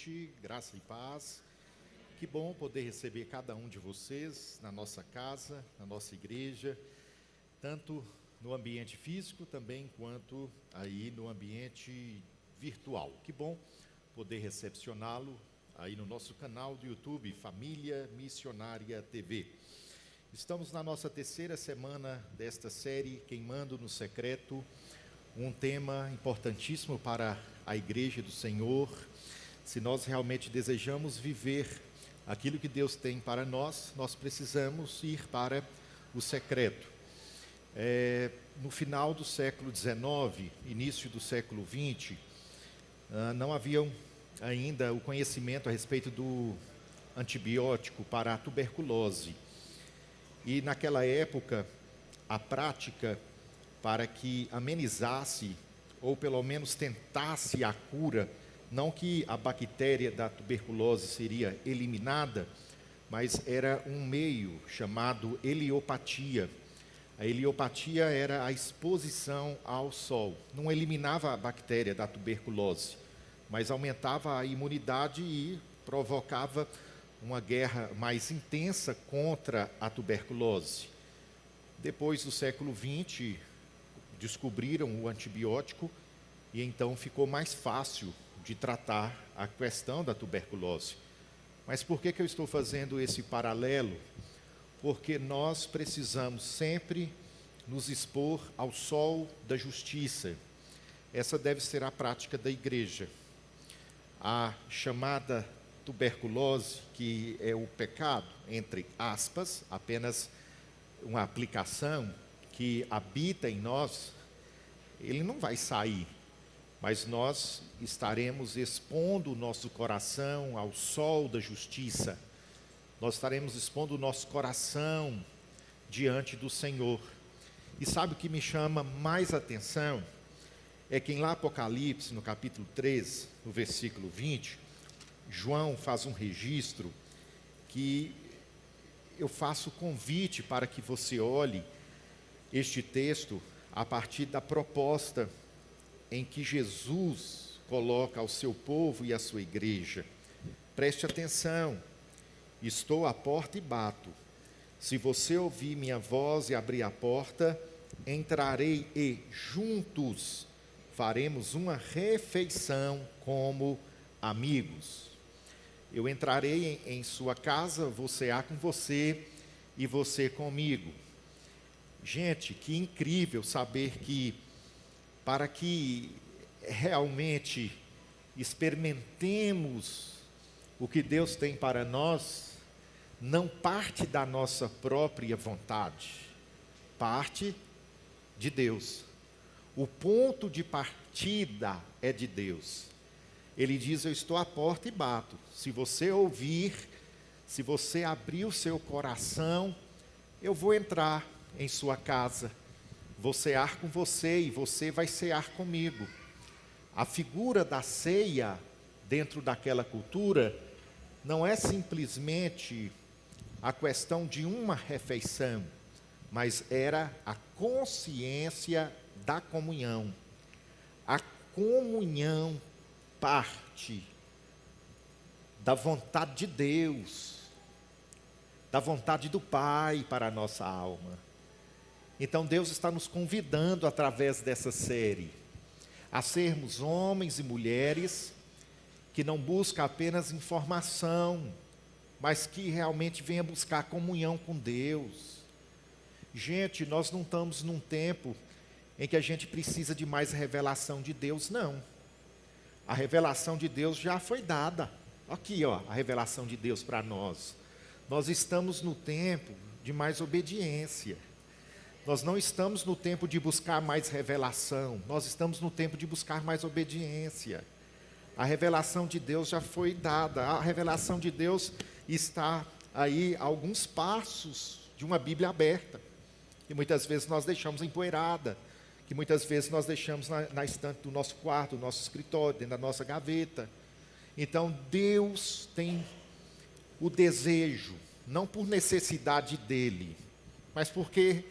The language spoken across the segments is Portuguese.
noite, graça e paz. Que bom poder receber cada um de vocês na nossa casa, na nossa igreja, tanto no ambiente físico também quanto aí no ambiente virtual. Que bom poder recepcioná-lo aí no nosso canal do YouTube, Família Missionária TV. Estamos na nossa terceira semana desta série, Queimando no Secreto, um tema importantíssimo para a Igreja do Senhor. Se nós realmente desejamos viver aquilo que Deus tem para nós, nós precisamos ir para o secreto. No final do século XIX, início do século XX, não haviam ainda o conhecimento a respeito do antibiótico para a tuberculose. E naquela época, a prática para que amenizasse, ou pelo menos tentasse a cura, não que a bactéria da tuberculose seria eliminada, mas era um meio chamado heliopatia. A heliopatia era a exposição ao sol. Não eliminava a bactéria da tuberculose, mas aumentava a imunidade e provocava uma guerra mais intensa contra a tuberculose. Depois do século XX, descobriram o antibiótico e então ficou mais fácil de tratar a questão da tuberculose. Mas por que eu estou fazendo esse paralelo? Porque nós precisamos sempre nos expor ao sol da justiça. Essa deve ser a prática da igreja. A chamada tuberculose, que é o pecado, entre aspas, apenas uma aplicação que habita em nós, ele não vai sair, mas nós estaremos expondo o nosso coração ao sol da justiça. Nós estaremos expondo o nosso coração diante do Senhor. E sabe o que me chama mais atenção? É que em lá Apocalipse, no capítulo 13, no versículo 20, João faz um registro que eu faço convite para que você olhe este texto a partir da proposta em que Jesus coloca ao seu povo e à sua igreja. Preste atenção, estou à porta e bato. Se você ouvir minha voz e abrir a porta, entrarei e juntos faremos uma refeição como amigos. Eu entrarei em sua casa, vou cear com você e você comigo. Gente, que incrível saber que, para que realmente experimentemos o que Deus tem para nós, não parte da nossa própria vontade, parte de Deus. O ponto de partida é de Deus. Ele diz: eu estou à porta e bato. Se você ouvir, se você abrir o seu coração, eu vou entrar em sua casa, vou cear com você e você vai cear comigo. A figura da ceia dentro daquela cultura não é simplesmente a questão de uma refeição, mas era a consciência da comunhão. A comunhão parte da vontade de Deus, da vontade do Pai para a nossa alma. Então Deus está nos convidando através dessa série a sermos homens e mulheres que não buscam apenas informação, mas que realmente venham buscar comunhão com Deus. Gente, nós não estamos num tempo em que a gente precisa de mais revelação de Deus, não. A revelação de Deus já foi dada. Aqui, a revelação de Deus para nós. Nós estamos no tempo de mais obediência. Nós não estamos no tempo de buscar mais revelação, nós estamos no tempo de buscar mais obediência. A revelação de Deus já foi dada, a revelação de Deus está aí a alguns passos de uma Bíblia aberta, que muitas vezes nós deixamos empoeirada, que muitas vezes nós deixamos na estante do nosso quarto, do nosso escritório, dentro da nossa gaveta. Então Deus tem o desejo, não por necessidade dele, mas porque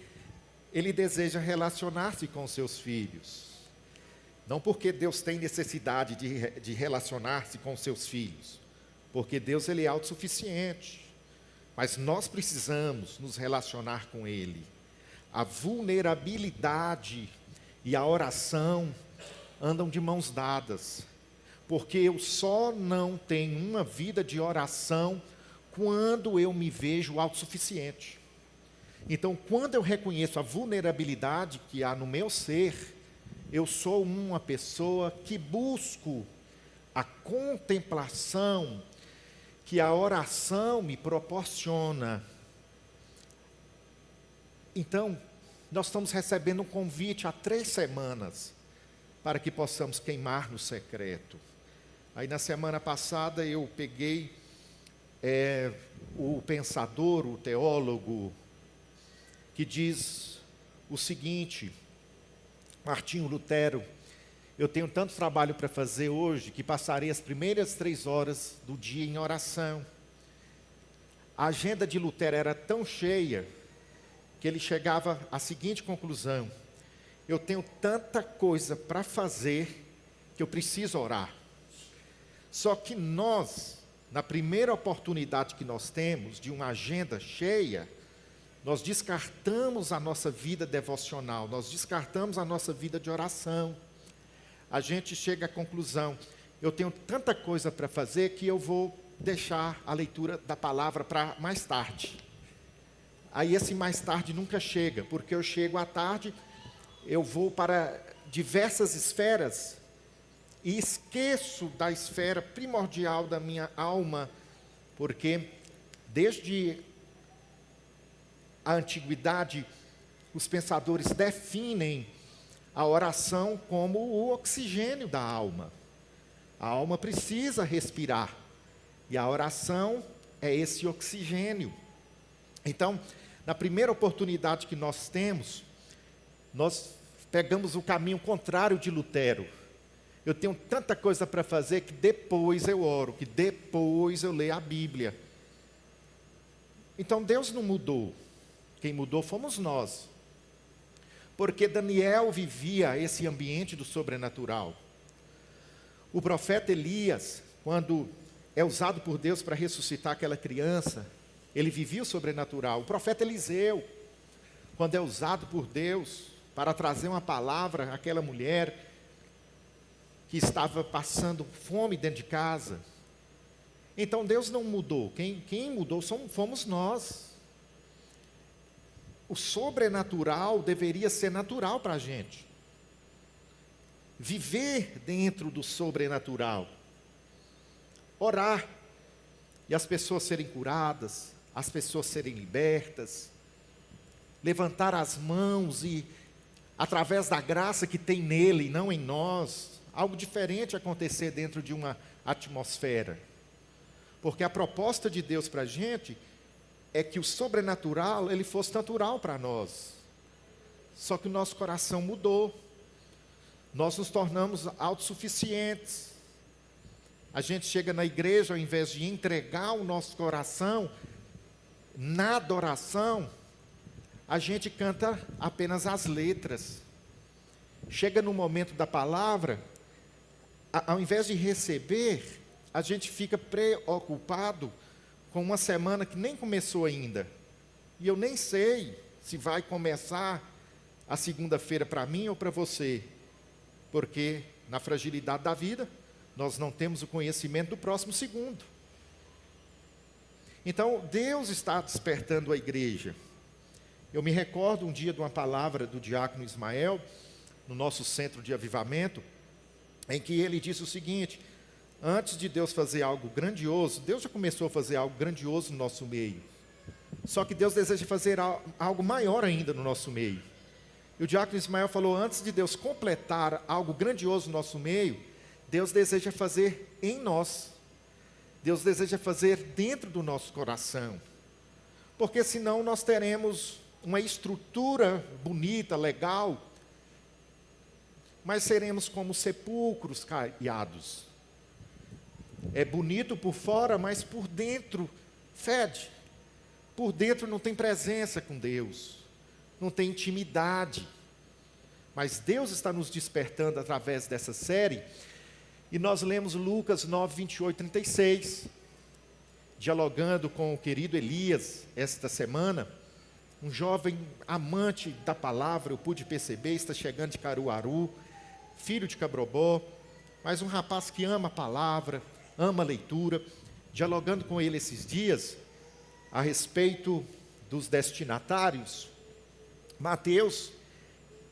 Ele deseja relacionar-se com seus filhos. Não porque Deus tem necessidade de relacionar-se com seus filhos, porque Deus ele é autossuficiente, mas nós precisamos nos relacionar com Ele. A vulnerabilidade e a oração andam de mãos dadas, porque eu só não tenho uma vida de oração quando eu me vejo autossuficiente. Então, quando eu reconheço a vulnerabilidade que há no meu ser, eu sou uma pessoa que busco a contemplação que a oração me proporciona. Então, nós estamos recebendo um convite há 3 semanas para que possamos queimar no secreto. Aí na semana passada eu peguei o pensador, o teólogo, que diz o seguinte: Martinho Lutero, eu tenho tanto trabalho para fazer hoje que passarei as primeiras 3 horas do dia em oração. A agenda de Lutero era tão cheia que ele chegava à seguinte conclusão: eu tenho tanta coisa para fazer que eu preciso orar. Só que nós, na primeira oportunidade que nós temos de uma agenda cheia, nós descartamos a nossa vida devocional, nós descartamos a nossa vida de oração. A gente chega à conclusão: eu tenho tanta coisa para fazer que eu vou deixar a leitura da palavra para mais tarde. Aí esse mais tarde nunca chega, porque eu chego à tarde, eu vou para diversas esferas e esqueço da esfera primordial da minha alma, porque desde a antiguidade os pensadores definem a oração como o oxigênio da alma. A alma precisa respirar e a oração é esse oxigênio. Então, na primeira oportunidade que nós temos, nós pegamos o caminho contrário de Lutero. Eu tenho tanta coisa para fazer que depois eu oro, que depois eu leio a Bíblia. Então Deus não mudou. Quem mudou fomos nós. Porque Daniel vivia esse ambiente do sobrenatural. O profeta Elias, quando é usado por Deus para ressuscitar aquela criança, ele vivia o sobrenatural. O profeta Eliseu, quando é usado por Deus para trazer uma palavra àquela mulher que estava passando fome dentro de casa. Então Deus não mudou. Quem mudou fomos nós. O sobrenatural deveria ser natural para a gente. Viver dentro do sobrenatural. Orar. E as pessoas serem curadas, as pessoas serem libertas. Levantar as mãos e, através da graça que tem nele e não em nós, algo diferente acontecer dentro de uma atmosfera. Porque a proposta de Deus para a gente é que o sobrenatural, ele fosse natural para nós. Só que o nosso coração mudou. Nós nos tornamos autossuficientes. A gente chega na igreja, ao invés de entregar o nosso coração na adoração, a gente canta apenas as letras. Chega no momento da palavra, ao invés de receber, a gente fica preocupado com uma semana que nem começou ainda. E eu nem sei se vai começar a segunda-feira para mim ou para você. Porque na fragilidade da vida, nós não temos o conhecimento do próximo segundo. Então, Deus está despertando a igreja. Eu me recordo um dia de uma palavra do diácono Ismael, no nosso centro de avivamento, em que ele disse o seguinte: antes de Deus fazer algo grandioso, Deus já começou a fazer algo grandioso no nosso meio. Só que Deus deseja fazer algo maior ainda no nosso meio. E o diácono Ismael falou: antes de Deus completar algo grandioso no nosso meio, Deus deseja fazer em nós. Deus deseja fazer dentro do nosso coração. Porque senão nós teremos uma estrutura bonita, legal, mas seremos como sepulcros caiados. É bonito por fora, mas por dentro fede. Por dentro não tem presença com Deus, não tem intimidade. mas Deus está nos despertando através dessa série, e nós lemos Lucas 9, 28, 36, dialogando com o querido Elias esta semana, um jovem amante da palavra, eu pude perceber, está chegando de Caruaru, filho de Cabrobó, mas um rapaz que ama a palavra, ama a leitura, dialogando com ele esses dias, a respeito dos destinatários, Mateus,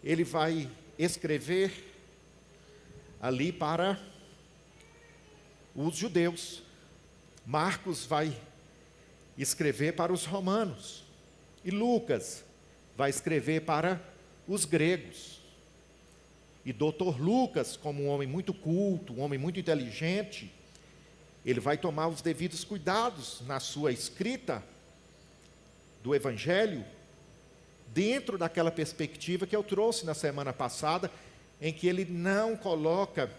ele vai escrever ali para os judeus, Marcos vai escrever para os romanos, e Lucas vai escrever para os gregos. E doutor Lucas, como um homem muito culto, um homem muito inteligente, ele vai tomar os devidos cuidados na sua escrita do Evangelho, dentro daquela perspectiva que eu trouxe na semana passada, em que ele não coloca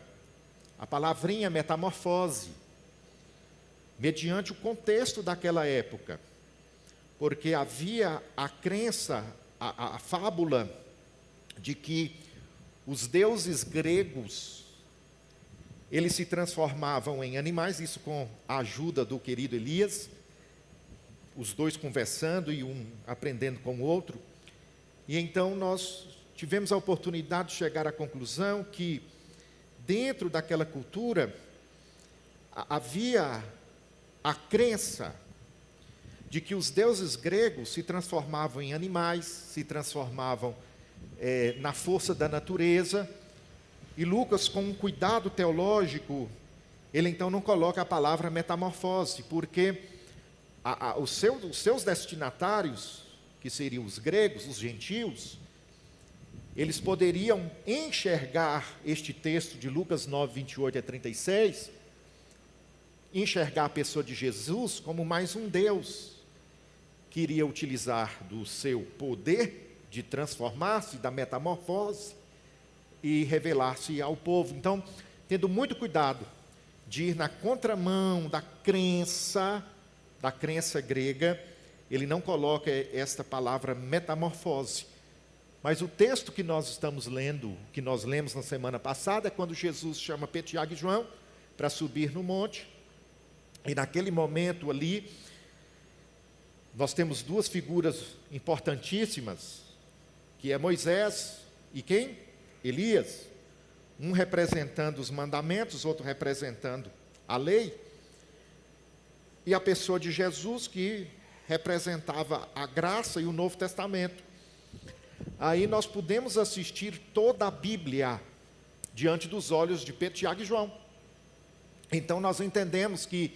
a palavrinha metamorfose, mediante o contexto daquela época, porque havia a crença, a fábula de que os deuses gregos, eles se transformavam em animais, isso com a ajuda do querido Elias, os dois conversando e um aprendendo com o outro, e então nós tivemos a oportunidade de chegar à conclusão que, dentro daquela cultura, havia a crença de que os deuses gregos se transformavam em animais, se transformavam na força da natureza, e Lucas, com um cuidado teológico, ele então não coloca a palavra metamorfose, porque os seus destinatários, que seriam os gregos, os gentios, eles poderiam enxergar este texto de Lucas 9, 28 a 36, enxergar a pessoa de Jesus como mais um Deus, que iria utilizar do seu poder de transformar-se, da metamorfose, e revelar-se ao povo. Então, tendo muito cuidado de ir na contramão da crença grega, ele não coloca esta palavra metamorfose. Mas o texto que nós estamos lendo, que nós lemos na semana passada, é quando Jesus chama Pedro, Tiago e João para subir no monte, e naquele momento ali, nós temos duas figuras importantíssimas, que é Moisés e quem? Elias, um representando os mandamentos, outro representando a lei, e a pessoa de Jesus, que representava a graça e o Novo Testamento. Aí nós podemos assistir toda a Bíblia diante dos olhos de Pedro, Tiago e João. Então nós entendemos que,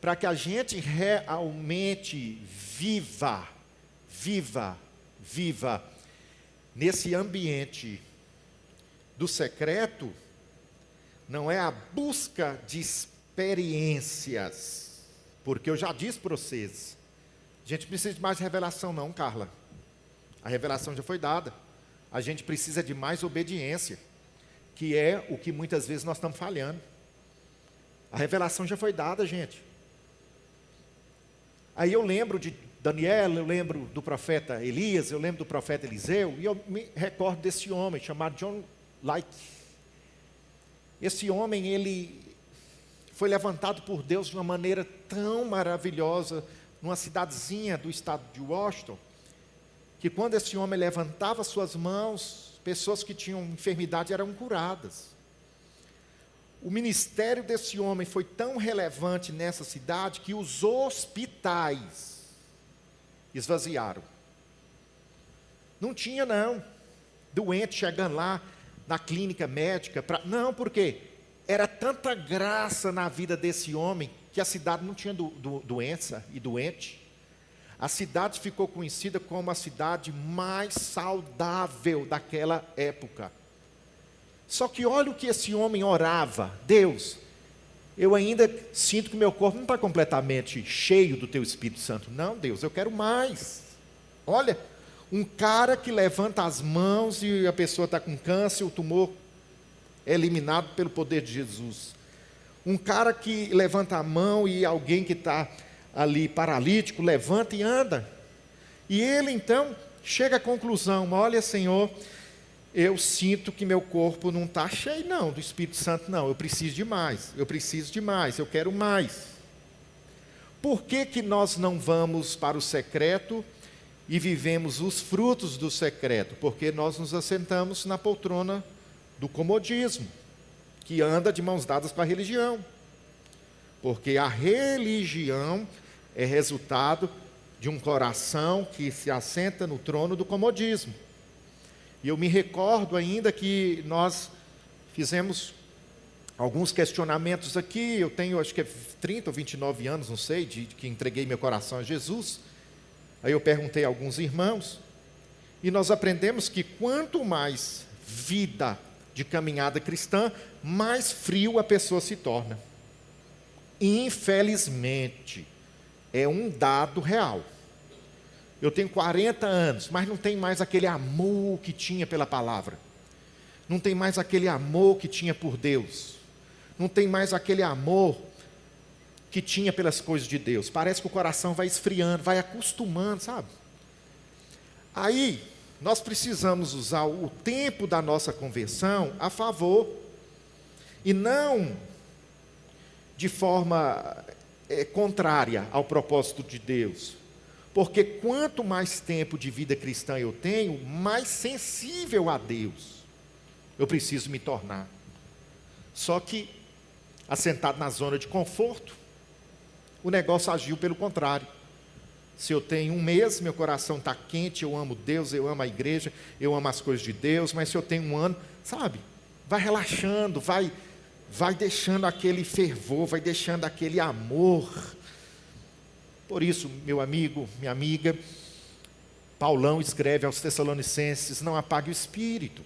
para que a gente realmente viva nesse ambiente do secreto, não é a busca de experiências, porque eu já disse para vocês, a gente precisa de mais revelação não, Carla, a revelação já foi dada, a gente precisa de mais obediência, que é o que muitas vezes nós estamos falhando. A revelação já foi dada, gente. Aí eu lembro de Daniel, eu lembro do profeta Elias, eu lembro do profeta Eliseu, e eu me recordo desse homem chamado John Lake. Esse homem, ele foi levantado por Deus de uma maneira tão maravilhosa, numa cidadezinha do estado de Washington, que quando esse homem levantava suas mãos, pessoas que tinham enfermidade eram curadas. O ministério desse homem foi tão relevante nessa cidade que os hospitais esvaziaram. Não tinha não, doente chegando lá na clínica médica, não, porque era tanta graça na vida desse homem, que a cidade não tinha doença e doente. A cidade ficou conhecida como a cidade mais saudável daquela época. Só que olha o que esse homem orava: Deus, eu ainda sinto que meu corpo não está completamente cheio do teu Espírito Santo. Não, Deus, eu quero mais. Olha, um cara que levanta as mãos e a pessoa está com câncer, o tumor é eliminado pelo poder de Jesus. Um cara que levanta a mão e alguém que está ali paralítico levanta e anda. E ele então chega à conclusão: olha, Senhor, eu sinto que meu corpo não está cheio, não, do Espírito Santo, não. Eu preciso de mais, eu quero mais. Por que que nós não vamos para o secreto e vivemos os frutos do secreto? Porque nós nos assentamos na poltrona do comodismo, que anda de mãos dadas com a religião. Porque a religião é resultado de um coração que se assenta no trono do comodismo. E eu me recordo ainda que nós fizemos alguns questionamentos aqui. Eu tenho, acho que é 30 ou 29 anos, não sei, de que entreguei meu coração a Jesus. Aí eu perguntei a alguns irmãos, e nós aprendemos que quanto mais vida de caminhada cristã, mais frio a pessoa se torna. Infelizmente, é um dado real. Eu tenho 40 anos, mas não tem mais aquele amor que tinha pela palavra. Não tem mais aquele amor que tinha por Deus. Não tem mais aquele amor que tinha pelas coisas de Deus. Parece que o coração vai esfriando, vai acostumando, sabe? Aí, nós precisamos usar o tempo da nossa conversão a favor, e não de forma contrária ao propósito de Deus. Porque quanto mais tempo de vida cristã eu tenho, mais sensível a Deus eu preciso me tornar. Só que, assentado na zona de conforto, o negócio agiu pelo contrário. Se eu tenho um mês, meu coração está quente, eu amo Deus, eu amo a igreja, eu amo as coisas de Deus, mas se eu tenho um ano, sabe, vai relaxando, vai deixando aquele fervor, vai deixando aquele amor. Por isso, meu amigo, minha amiga, Paulão escreve aos Tessalonicenses: não apague o espírito.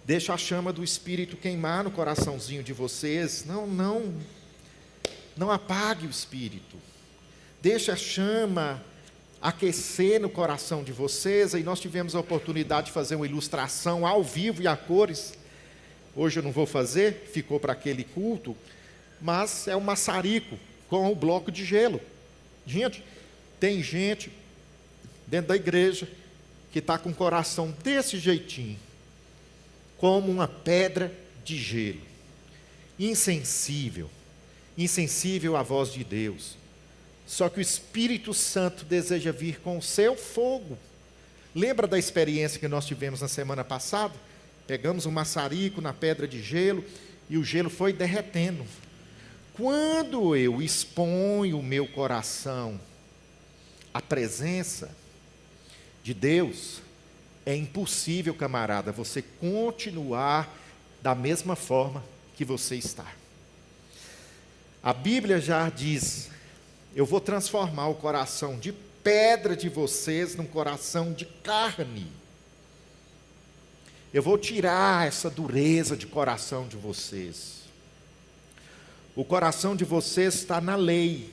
Deixa a chama do espírito queimar no coraçãozinho de vocês. Não apague o espírito. Deixa a chama aquecer no coração de vocês. Aí nós tivemos a oportunidade de fazer uma ilustração ao vivo e a cores. Hoje eu não vou fazer, ficou para aquele culto, mas é um maçarico com um bloco de gelo. Gente, tem gente dentro da igreja que está com o coração desse jeitinho, como uma pedra de gelo, insensível à voz de Deus. Só que o Espírito Santo deseja vir com o seu fogo. Lembra da experiência que nós tivemos na semana passada? Pegamos um maçarico na pedra de gelo e o gelo foi derretendo. Quando eu exponho o meu coração à presença de Deus, é impossível, camarada, você continuar da mesma forma que você está. A Bíblia já diz: eu vou transformar o coração de pedra de vocês num coração de carne. Eu vou tirar essa dureza de coração de vocês. O coração de vocês está na lei.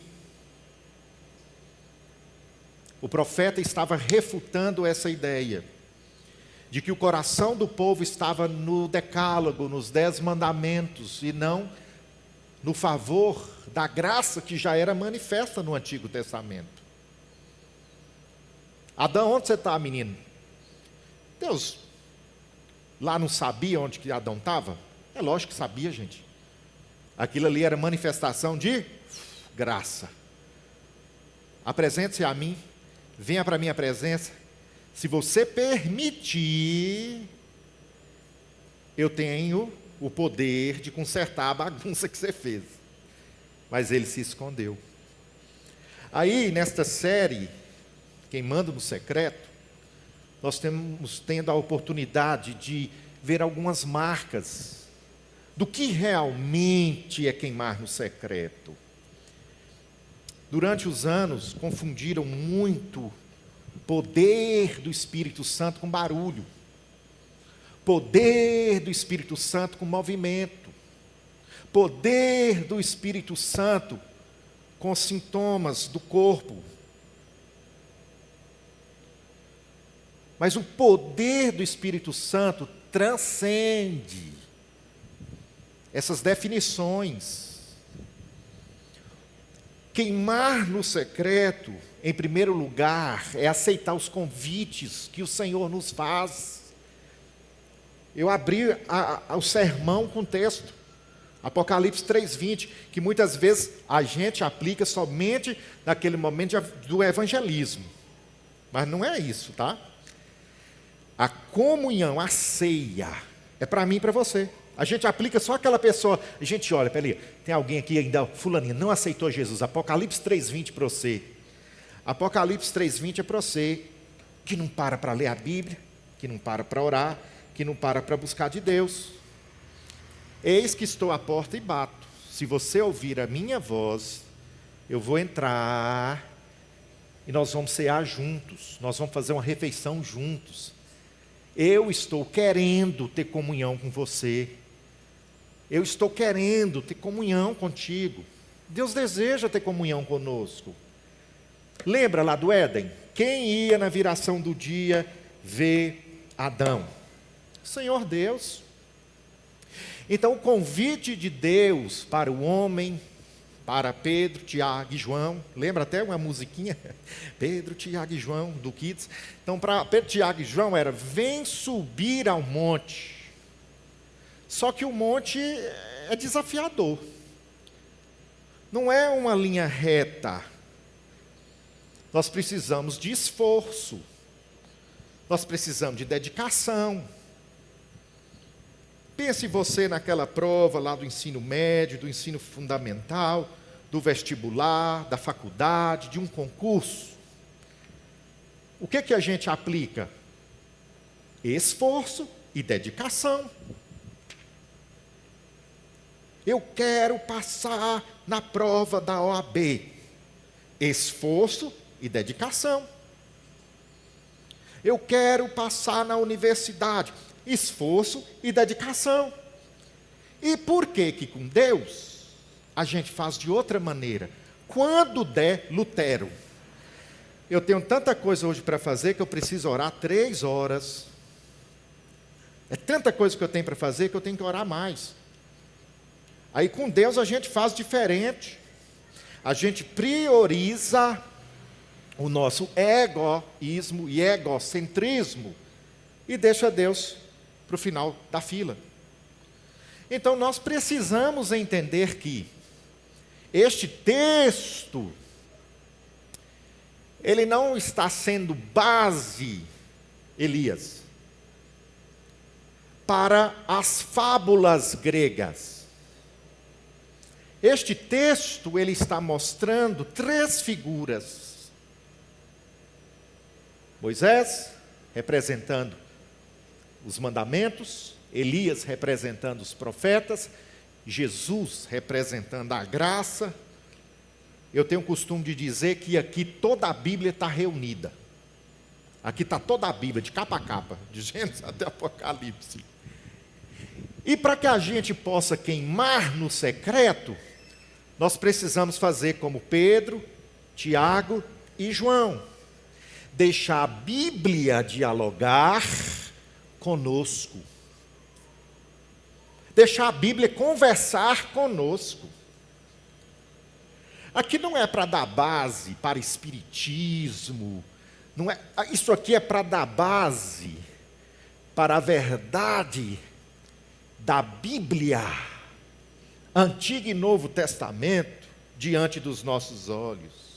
O profeta estava refutando essa ideia de que o coração do povo estava no decálogo, nos 10 mandamentos, e não no favor da graça que já era manifesta no Antigo Testamento. Adão, onde você está, menino? Deus lá não sabia onde que Adão estava? É lógico que sabia, gente. Aquilo ali era manifestação de graça. Apresente-se a mim, venha para a minha presença. Se você permitir, eu tenho o poder de consertar a bagunça que você fez. Mas ele se escondeu. Aí, nesta série, Queimando no Secreto, nós temos tendo a oportunidade de ver algumas marcas do que realmente é queimar no secreto. Durante os anos, confundiram muito poder do Espírito Santo com barulho, poder do Espírito Santo com movimento, poder do Espírito Santo com sintomas do corpo. Mas o poder do Espírito Santo transcende essas definições. Queimar no secreto, em primeiro lugar, é aceitar os convites que o Senhor nos faz Eu abri o sermão com o texto, Apocalipse 3:20, que muitas vezes a gente aplica somente naquele momento do evangelismo. Mas não é isso, tá? A comunhão, a ceia, é para mim e para você. A gente aplica só aquela pessoa. A gente olha, peraí, tem alguém aqui ainda, fulaninho, não aceitou Jesus. Apocalipse 3:20 para você. Apocalipse 3:20 é para você que não para ler a Bíblia, que não para orar, que não para buscar de Deus. Eis que estou à porta e bato. Se você ouvir a minha voz, eu vou entrar e nós vamos cear juntos. Nós vamos fazer uma refeição juntos. Eu estou querendo ter comunhão com você. Eu estou querendo ter comunhão contigo. Deus deseja ter comunhão conosco. Lembra lá do Éden? Quem ia na viração do dia ver Adão? Senhor Deus. Então o convite de Deus para o homem, para Pedro, Tiago e João, lembra até uma musiquinha? Pedro, Tiago e João, do Kids. Então para Pedro, Tiago e João era, vem subir ao monte. Só que o monte é desafiador. Não é uma linha reta. Nós precisamos de esforço. Nós precisamos de dedicação. Pense você naquela prova lá do ensino médio, do ensino fundamental, do vestibular, da faculdade, de um concurso. O que a gente aplica? Esforço e dedicação. Eu quero passar na prova da OAB. Esforço e dedicação. Eu quero passar na universidade. Esforço e dedicação. E por que com Deus a gente faz de outra maneira? Quando der Lutero. Eu tenho tanta coisa hoje para fazer que eu preciso orar 3 horas. É tanta coisa que eu tenho para fazer que eu tenho que orar mais. Aí com Deus a gente faz diferente. A gente prioriza o nosso egoísmo e egocentrismo e deixa Deus para o final da fila. Então nós precisamos entender que este texto, ele não está sendo base, Elias, para as fábulas gregas. Este texto, ele está mostrando 3 figuras. Moisés, representando os mandamentos, Elias representando os profetas, Jesus representando a graça. Eu tenho o costume de dizer que aqui toda a Bíblia está reunida. Aqui está toda a Bíblia, de capa a capa, de Gênesis até Apocalipse. E para que a gente possa queimar no secreto, nós precisamos fazer como Pedro, Tiago e João. Deixar a Bíblia dialogar conosco. Deixar a Bíblia conversar conosco. Aqui não é para dar base para espiritismo. Não é, isso aqui é para dar base para a verdade da Bíblia, Antigo e Novo Testamento, diante dos nossos olhos.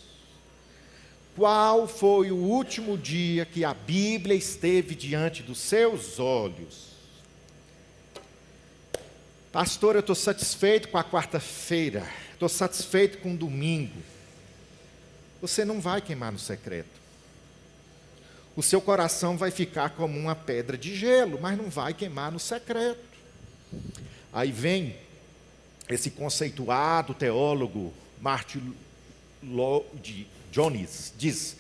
Qual foi o último dia que a Bíblia esteve diante dos seus olhos? Pastor, eu estou satisfeito com a quarta-feira, estou satisfeito com o domingo. Você não vai queimar no secreto. O seu coração vai ficar como uma pedra de gelo, mas não vai queimar no secreto. Aí vem esse conceituado teólogo Martin Lloyd Jones, diz: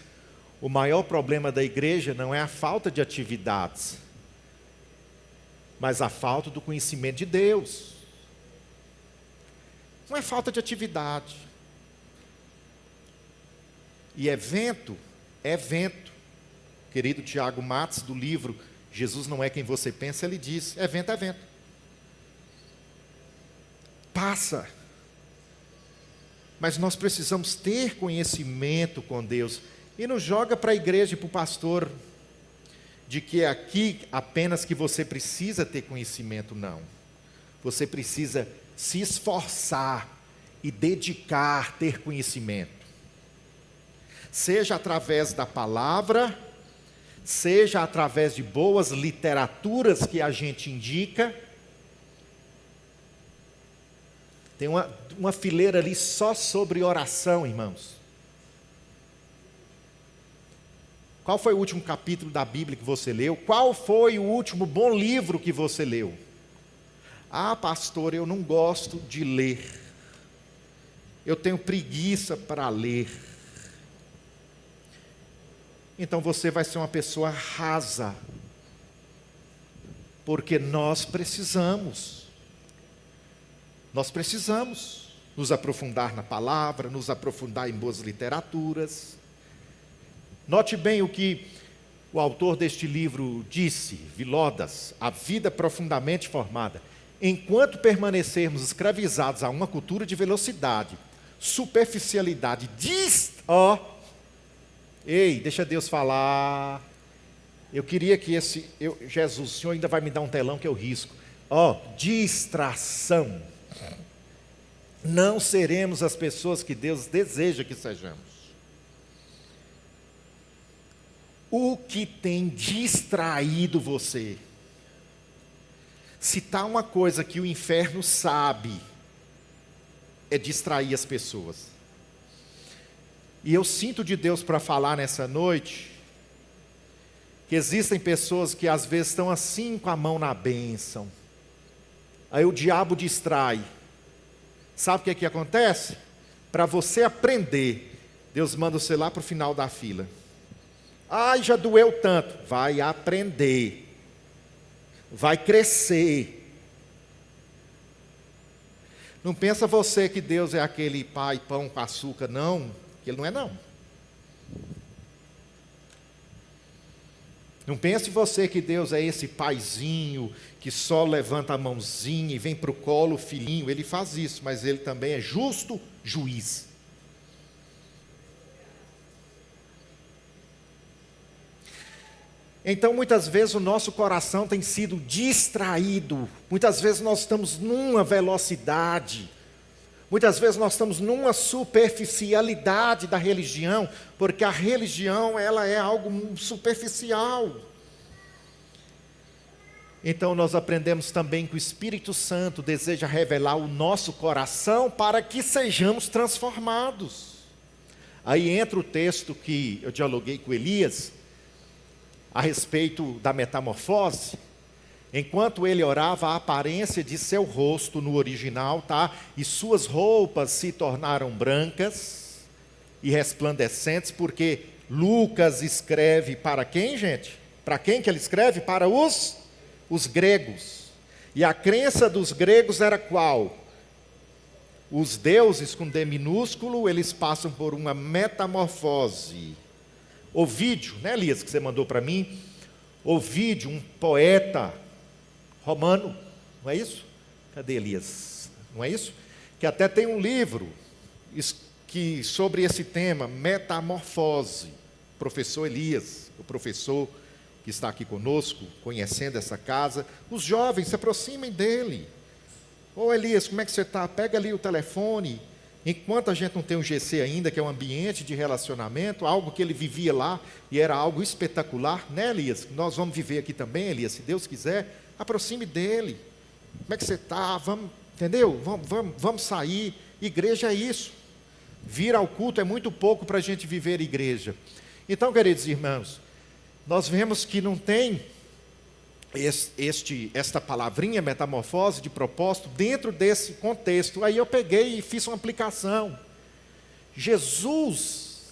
o maior problema da igreja não é a falta de atividades, mas a falta do conhecimento de Deus. Não é falta de atividade. E evento é evento. Querido Tiago Matos, do livro Jesus Não É Quem Você Pensa, ele diz: evento é evento. Passa. Mas nós precisamos ter conhecimento com Deus. E não joga para a igreja e para o pastor de que é aqui apenas que você precisa ter conhecimento, não. Você precisa se esforçar e dedicar, ter conhecimento. Seja através da palavra, seja através de boas literaturas que a gente indica. Tem uma fileira ali só sobre oração, irmãos. Qual foi o último capítulo da Bíblia que você leu? Qual foi o último bom livro que você leu? Ah, pastor, eu não gosto de ler. Eu tenho preguiça para ler. Então você vai ser uma pessoa rasa. Porque nós precisamos nos aprofundar na palavra, nos aprofundar em boas literaturas. Note bem o que o autor deste livro disse, Vilodas, A Vida Profundamente Formada. Enquanto permanecermos escravizados a uma cultura de velocidade, superficialidade, ei, deixa Deus falar. Eu queria que Jesus, o Senhor ainda vai me dar um telão que eu risco. Distração. Não seremos as pessoas que Deus deseja que sejamos. O que tem distraído você? Se está uma coisa que o inferno sabe, é distrair as pessoas. E eu sinto de Deus para falar nessa noite, que existem pessoas que às vezes estão assim com a mão na bênção. Aí o diabo distrai. Sabe o que acontece? Para você aprender, Deus manda você lá para o final da fila. Ai, já doeu tanto. Vai aprender. Vai crescer. Não pensa você que Deus é aquele pai, pão com açúcar, não. Que Ele não é, não. Não pense você que Deus é esse paizinho que só levanta a mãozinha e vem para o colo o filhinho. Ele faz isso, mas Ele também é justo juiz. Então, muitas vezes o nosso coração tem sido distraído. Muitas vezes nós estamos numa velocidade. Muitas vezes nós estamos numa superficialidade da religião, porque a religião, ela é algo superficial. Então nós aprendemos também que o Espírito Santo deseja revelar o nosso coração para que sejamos transformados. Aí entra o texto que eu dialoguei com Elias, a respeito da metamorfose. Enquanto ele orava, a aparência de seu rosto no original, e suas roupas se tornaram brancas e resplandecentes, porque Lucas escreve para quem, gente? Para quem que ele escreve? Para os gregos. E a crença dos gregos era qual? Os deuses com D minúsculo, eles passam por uma metamorfose. Ovídio, né, Elias, que você mandou para mim? Ovídio, um poeta romano, não é isso? Cadê Elias? Não é isso? Que até tem um livro sobre esse tema, metamorfose. Professor Elias, o professor que está aqui conosco, conhecendo essa casa. Os jovens, se aproximem dele. Ô Elias, como é que você está? Pega ali o telefone. Enquanto a gente não tem um GC ainda, que é um ambiente de relacionamento, algo que ele vivia lá, e era algo espetacular, né, Elias? Nós vamos viver aqui também, Elias, se Deus quiser, aproxime dele. Como é que você está? Vamos, entendeu? Vamos sair. Igreja é isso. Vir ao culto é muito pouco para a gente viver igreja. Então, queridos irmãos, nós vemos que não tem esta palavrinha metamorfose de propósito dentro desse contexto. Aí eu peguei e fiz uma aplicação. Jesus,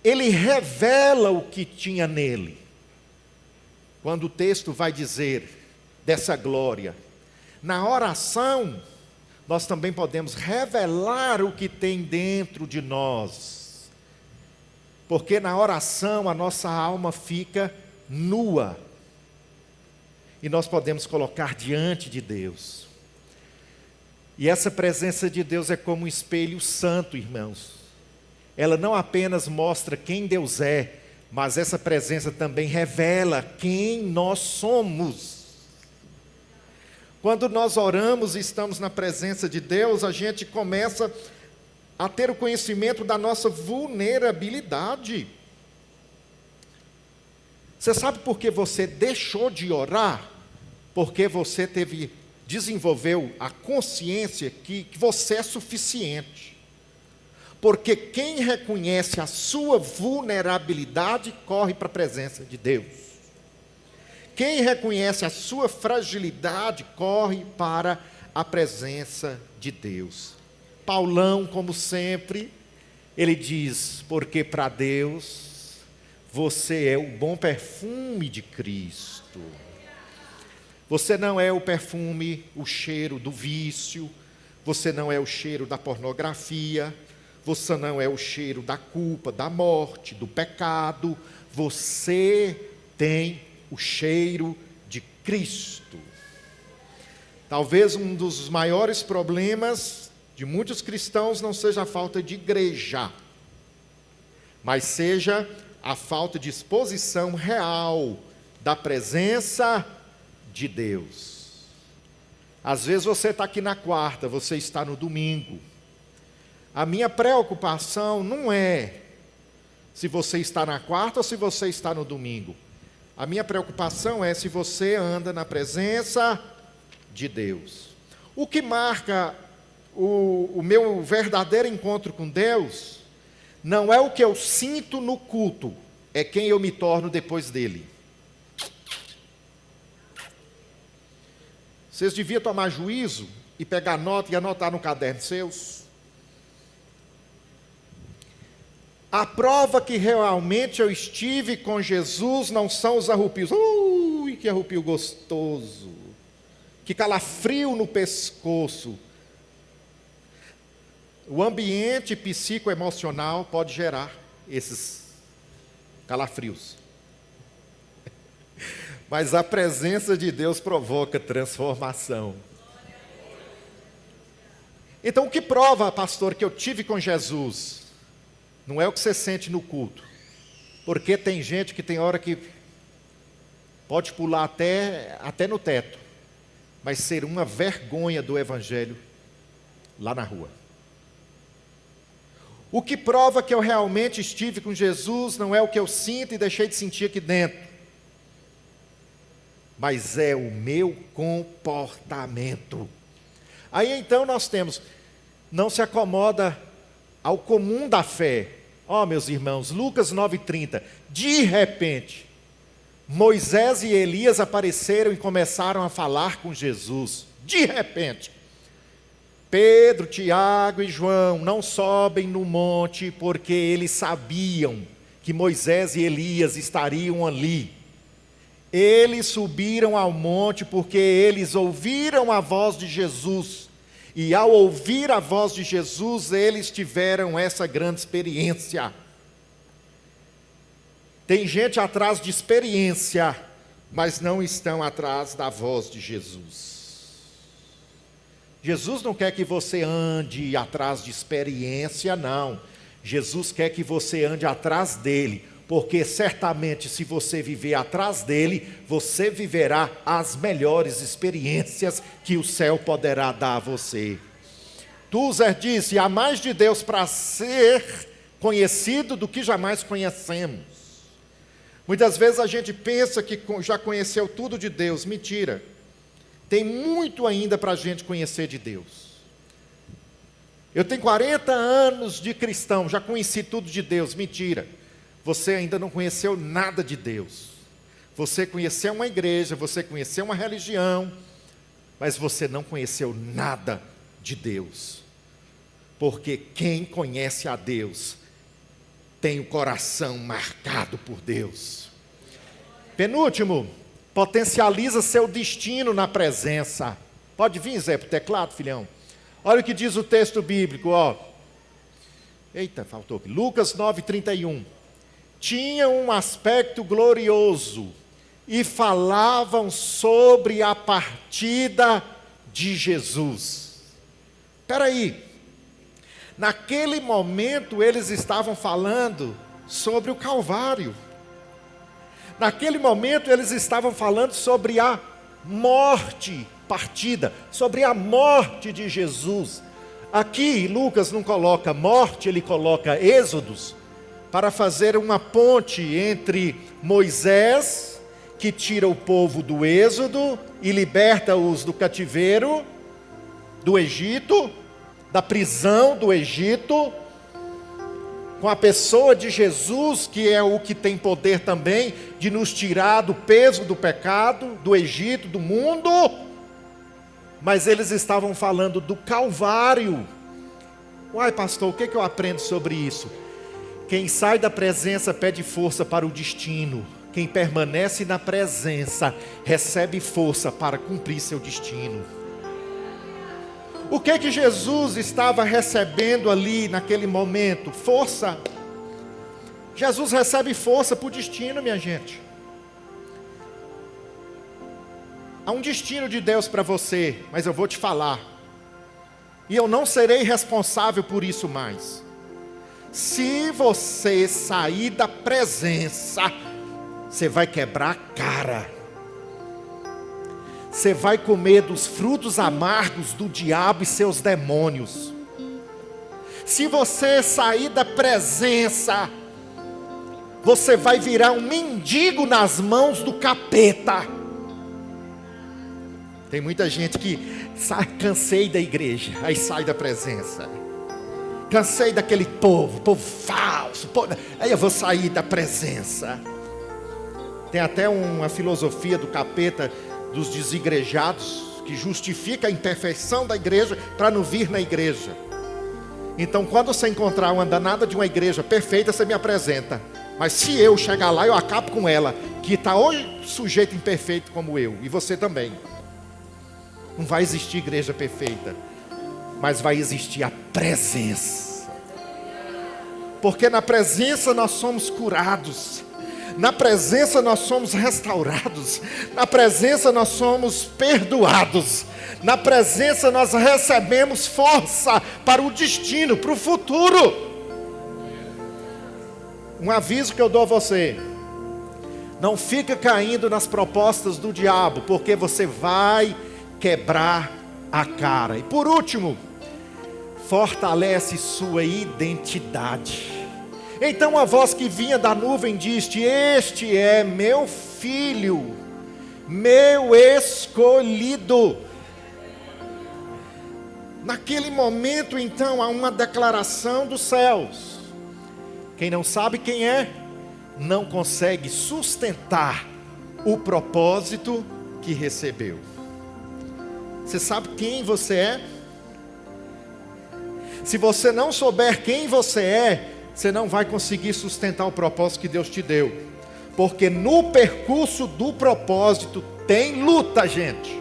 ele revela o que tinha nele. Quando o texto vai dizer dessa glória, na oração, nós também podemos revelar o que tem dentro de nós. Porque na oração a nossa alma fica nua. E nós podemos colocar diante de Deus. E essa presença de Deus é como um espelho santo, irmãos. Ela não apenas mostra quem Deus é, mas essa presença também revela quem nós somos. Quando nós oramos e estamos na presença de Deus, a gente começa a ter o conhecimento da nossa vulnerabilidade. Você sabe por que você deixou de orar? Porque você desenvolveu a consciência que você é suficiente. Porque quem reconhece a sua vulnerabilidade corre para a presença de Deus. Quem reconhece a sua fragilidade corre para a presença de Deus. Paulão, como sempre, ele diz: porque para Deus você é o bom perfume de Cristo. Você não é o perfume, o cheiro do vício, você não é o cheiro da pornografia, você não é o cheiro da culpa, da morte, do pecado, você tem o cheiro de Cristo. Talvez um dos maiores problemas de muitos cristãos não seja a falta de igreja, mas seja a falta de exposição real da presença de Deus. Às vezes você está aqui na quarta, você está no domingo. A minha preocupação não é se você está na quarta ou se você está no domingo. A minha preocupação é se você anda na presença de Deus. O que marca o meu verdadeiro encontro com Deus não é o que eu sinto no culto, é quem eu me torno depois dele. Vocês deviam tomar juízo e pegar nota e anotar no caderno seus. A prova que realmente eu estive com Jesus não são os arrupios. Ui, que arrupio gostoso. Que calafrio no pescoço. O ambiente psicoemocional pode gerar esses calafrios. Mas a presença de Deus provoca transformação. Então, o que prova, pastor, que eu tive com Jesus? Não é o que você sente no culto. Porque tem gente que tem hora que pode pular até no teto, mas ser uma vergonha do evangelho lá na rua. O que prova que eu realmente estive com Jesus não é o que eu sinto e deixei de sentir aqui dentro, mas é o meu comportamento. Aí então nós temos, não se acomoda ao comum da fé. Ó, meus irmãos, Lucas 9,30, de repente, Moisés e Elias apareceram e começaram a falar com Jesus. De repente, Pedro, Tiago e João não sobem no monte porque eles sabiam que Moisés e Elias estariam ali. Eles subiram ao monte porque eles ouviram a voz de Jesus. E ao ouvir a voz de Jesus, eles tiveram essa grande experiência. Tem gente atrás de experiência, mas não estão atrás da voz de Jesus. Jesus não quer que você ande atrás de experiência, não. Jesus quer que você ande atrás dele, porque certamente se você viver atrás dele, você viverá as melhores experiências que o céu poderá dar a você. Tozer disse: há mais de Deus para ser conhecido do que jamais conhecemos. Muitas vezes a gente pensa que já conheceu tudo de Deus. Mentira. Tem muito ainda para a gente conhecer de Deus. Eu tenho 40 anos de cristão, já conheci tudo de Deus. Mentira. Você ainda não conheceu nada de Deus. Você conheceu uma igreja, você conheceu uma religião, mas você não conheceu nada de Deus. Porque quem conhece a Deus tem o coração marcado por Deus. Penúltimo, potencializa seu destino na presença. Pode vir, Zé, para o teclado, filhão. Olha o que diz o texto bíblico, ó. Eita, faltou aqui. Lucas 9:31. Tinha um aspecto glorioso e falavam sobre a partida de Jesus. Espera aí. Naquele momento eles estavam falando sobre o Calvário. Naquele momento eles estavam falando sobre a morte partida, sobre a morte de Jesus. Aqui Lucas não coloca morte, ele coloca Êxodos, para fazer uma ponte entre Moisés, que tira o povo do Êxodo e liberta-os do cativeiro do Egito, da prisão do Egito, com a pessoa de Jesus, que é o que tem poder também de nos tirar do peso do pecado, do Egito, do mundo. Mas eles estavam falando do Calvário. Uai, pastor, o que eu aprendo sobre isso? Quem sai da presença pede força para o destino. Quem permanece na presença recebe força para cumprir seu destino. O que Jesus estava recebendo ali naquele momento? Força. Jesus recebe força para o destino, minha gente. Há um destino de Deus para você, mas eu vou te falar. E eu não serei responsável por isso mais. Se você sair da presença, você vai quebrar a cara. Você vai comer dos frutos amargos do diabo e seus demônios. Se você sair da presença, você vai virar um mendigo nas mãos do capeta. Tem muita gente que cansei da igreja, aí sai da presença. Cansei daquele povo falso, aí eu vou sair da presença. Tem até uma filosofia do capeta, dos desigrejados, que justifica a imperfeição da igreja para não vir na igreja. Então, quando você encontrar uma danada de uma igreja perfeita, você me apresenta. Mas se eu chegar lá, eu acabo com ela, que está hoje sujeito imperfeito como eu, e você também. Não vai existir igreja perfeita, mas vai existir a presença. Porque na presença nós somos curados. Na presença nós somos restaurados. Na presença nós somos perdoados. Na presença nós recebemos força para o destino, para o futuro. Um aviso que eu dou a você: não fica caindo nas propostas do diabo, porque você vai quebrar a cara. E por último, fortalece sua identidade. Então a voz que vinha da nuvem disse: este é meu filho, meu escolhido. Naquele momento então há uma declaração dos céus. Quem não sabe quem é, não consegue sustentar o propósito que recebeu. Você sabe quem você é? Se você não souber quem você é, você não vai conseguir sustentar o propósito que Deus te deu. Porque no percurso do propósito tem luta, gente.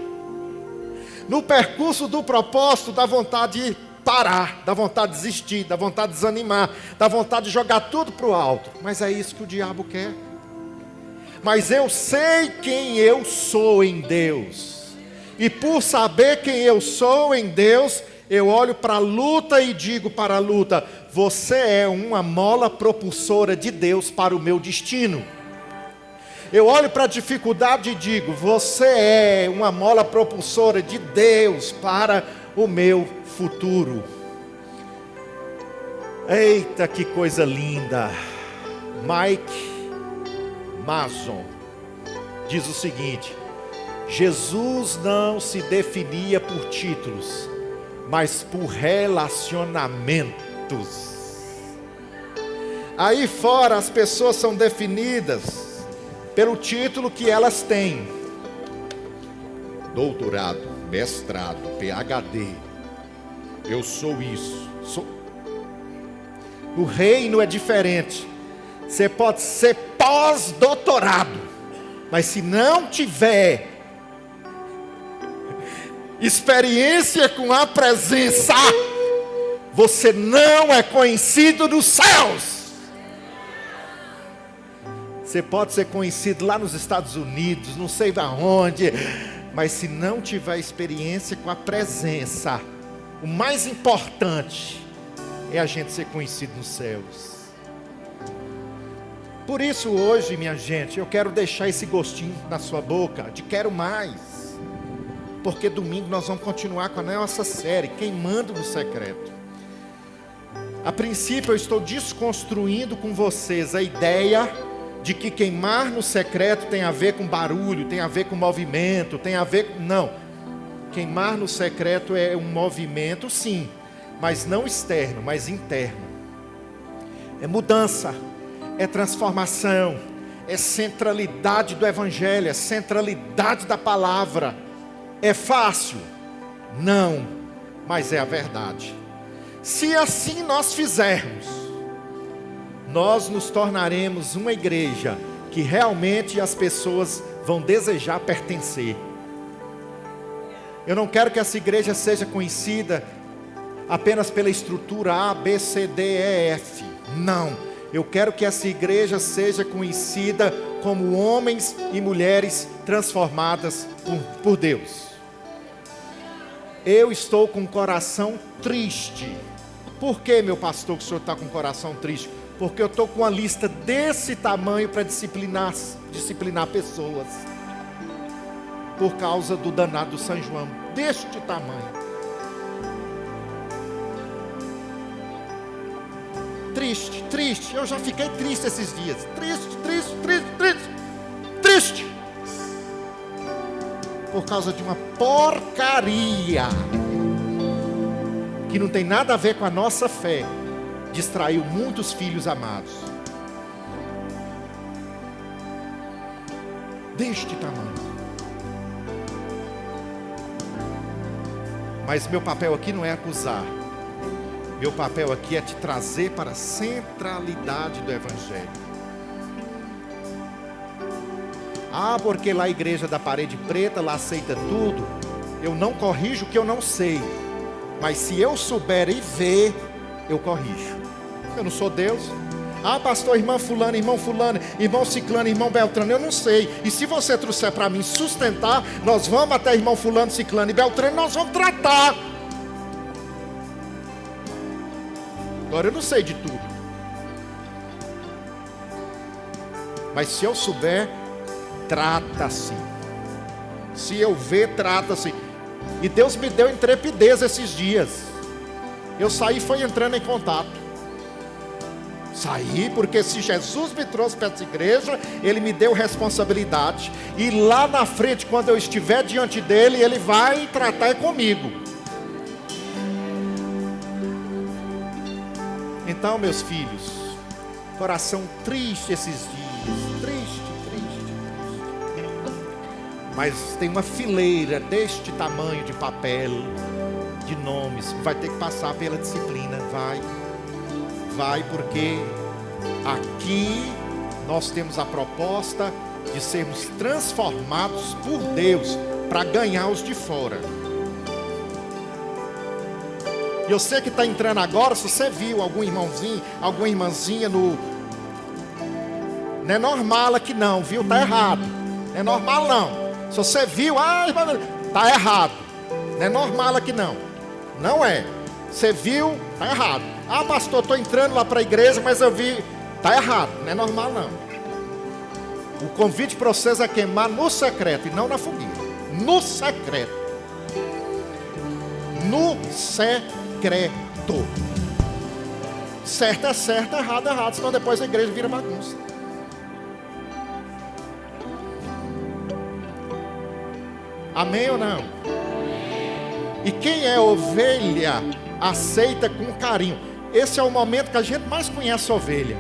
No percurso do propósito dá vontade de parar, dá vontade de desistir, dá vontade de desanimar, dá vontade de jogar tudo para o alto. Mas é isso que o diabo quer. Mas eu sei quem eu sou em Deus. E por saber quem eu sou em Deus, eu olho para a luta e digo para a luta: você é uma mola propulsora de Deus para o meu destino. Eu olho para a dificuldade e digo: você é uma mola propulsora de Deus para o meu futuro. Eita, que coisa linda. Mike Mason diz o seguinte: Jesus não se definia por títulos, mas por relacionamentos. Aí fora as pessoas são definidas pelo título que elas têm: doutorado, mestrado, PhD. Eu sou isso. O reino é diferente. Você pode ser pós-doutorado, mas se não tiver experiência com a presença, você não é conhecido nos céus. Você pode ser conhecido lá nos Estados Unidos, não sei aonde, mas se não tiver experiência com a presença, o mais importante é a gente ser conhecido nos céus. Por isso hoje, minha gente, eu quero deixar esse gostinho na sua boca, de quero mais. Porque domingo nós vamos continuar com a nossa série, Queimando no Secreto. A princípio eu estou desconstruindo com vocês a ideia de que queimar no secreto tem a ver com barulho, tem a ver com movimento, tem a ver com... Não. Queimar no secreto é um movimento, sim, mas não externo, mas interno. É mudança, é transformação, é centralidade do Evangelho, é centralidade da palavra. É fácil? Não, mas é a verdade. Se assim nós fizermos, nós nos tornaremos uma igreja que realmente as pessoas vão desejar pertencer. Eu não quero que essa igreja seja conhecida apenas pela estrutura A, B, C, D, E, F. Não, eu quero que essa igreja seja conhecida como homens e mulheres transformadas por Deus. Eu estou com o coração triste. Por que, meu pastor, que o senhor está com o coração triste? Porque eu estou com uma lista desse tamanho para disciplinar pessoas. Por causa do danado São João, deste tamanho. Triste, triste, eu já fiquei triste esses dias. Triste. Por causa de uma porcaria que não tem nada a ver com a nossa fé, distraiu muitos filhos amados. Deste tamanho. Mas meu papel aqui não é acusar. Meu papel aqui é te trazer para a centralidade do Evangelho. Ah, porque lá a igreja da parede preta, lá aceita tudo. Eu não corrijo o que eu não sei. Mas se eu souber e ver, eu corrijo. Eu não sou Deus. Ah, pastor, irmã fulano, irmão ciclano, irmão beltrano, eu não sei. E se você trouxer para mim sustentar, nós vamos até irmão fulano, ciclano e beltrano, nós vamos tratar. Agora eu não sei de tudo. Mas se eu souber, trata-se. Se eu ver, trata-se. E Deus me deu intrepidez esses dias. Eu saí, foi entrando em contato. Saí, porque se Jesus me trouxe para essa igreja, Ele me deu responsabilidade. E lá na frente, quando eu estiver diante dEle, Ele vai tratar comigo. Então, meus filhos, coração triste esses dias. Triste. Mas tem uma fileira deste tamanho de papel, de nomes, vai ter que passar pela disciplina. Vai, porque aqui nós temos a proposta de sermos transformados por Deus para ganhar os de fora. E eu sei que está entrando agora, se você viu algum irmãozinho, alguma irmãzinha no... Não é normal aqui não, viu? Está errado. Não é normal não. Se você viu, está errado. Não é normal aqui não. Não é. Você viu, está errado. Ah, pastor, estou entrando lá para a igreja, mas eu vi. Está errado, não é normal não. O convite para vocês é queimar no secreto e não na fogueira. No secreto. No secreto. Certo é certo, errado é errado, senão depois a igreja vira bagunça. Amém ou não? E quem é ovelha, aceita com carinho. Esse é o momento que a gente mais conhece a ovelha,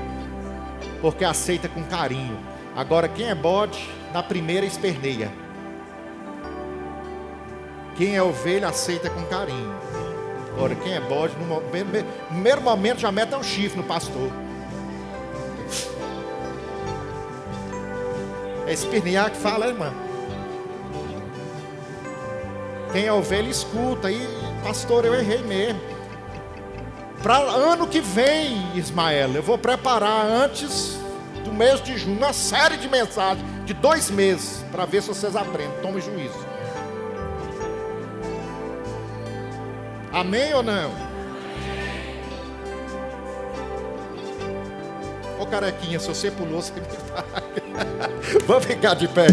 porque aceita com carinho. Agora quem é bode, na primeira esperneia. Quem é ovelha, aceita com carinho. Agora quem é bode, no primeiro momento já mete um chifre no pastor. É espernear que fala, irmã. Quem é ovelha escuta. E pastor, eu errei mesmo. Para ano que vem, Ismael, eu vou preparar antes do mês de junho uma série de mensagens de 2 meses, para ver se vocês aprendem. Tome juízo. Amém ou não? Carequinha, se você pulou, você me paga. Vamos ficar de pé.